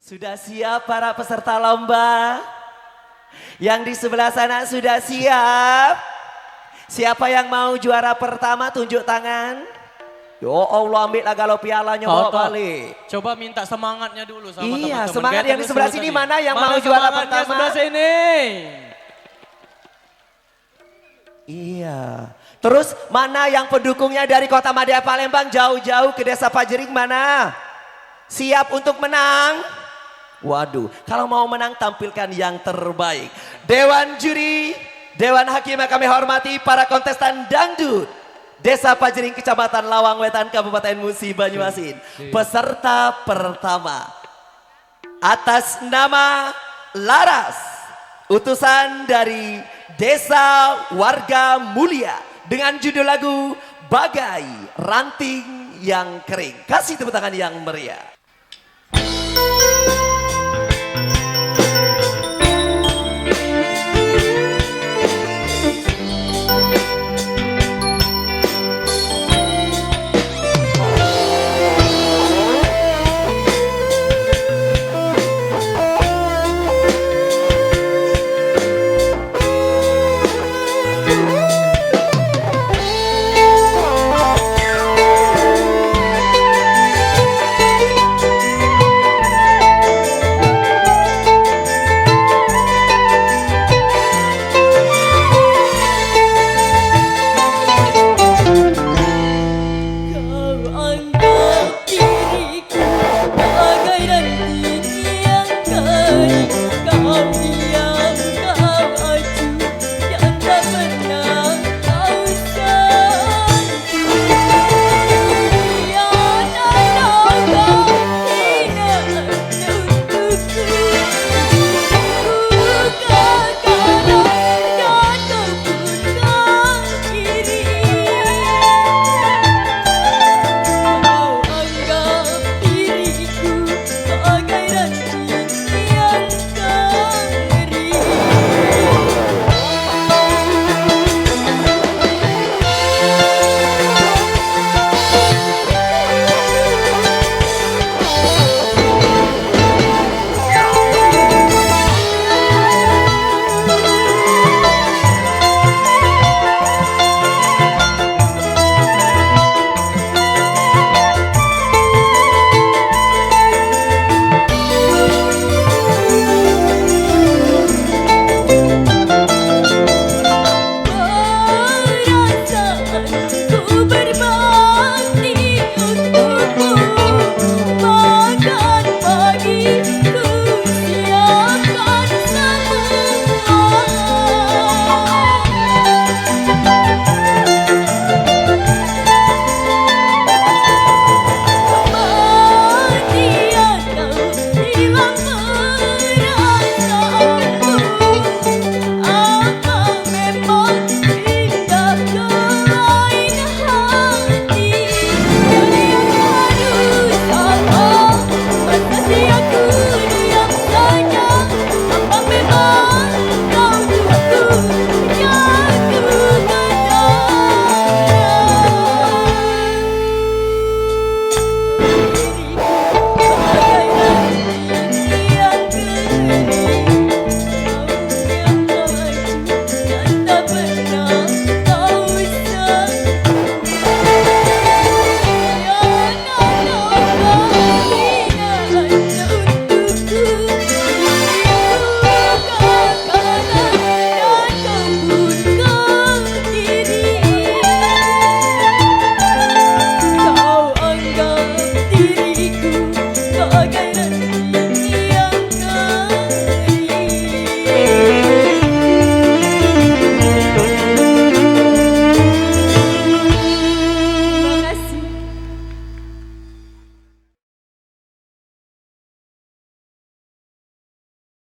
Sudah siap para peserta lomba? Yang di sebelah sana sudah siap? Siapa yang mau juara pertama tunjuk tangan? Ya Allah, ambil kalau pialanya bawa balik. Coba minta semangatnya dulu sama teman-teman. Iya, semangat yang di sebelah sini mana yang mau juara pertama? Sebelah sini. Iya. Terus mana yang pendukungnya dari Kota Madya Palembang jauh-jauh ke Desa Pajering mana? Siap untuk menang? Waduh, kalau mau menang tampilkan yang terbaik. Dewan juri, Dewan Hakim yang kami hormati, para kontestan dangdut Desa Pajering, Kecamatan Lawang Wetan, Kabupaten Musi, Banyuasin. Peserta pertama atas nama Laras, utusan dari Desa Warga Mulia, dengan judul lagu Bagai Ranting yang Kering. Kasih tepuk tangan yang meriah.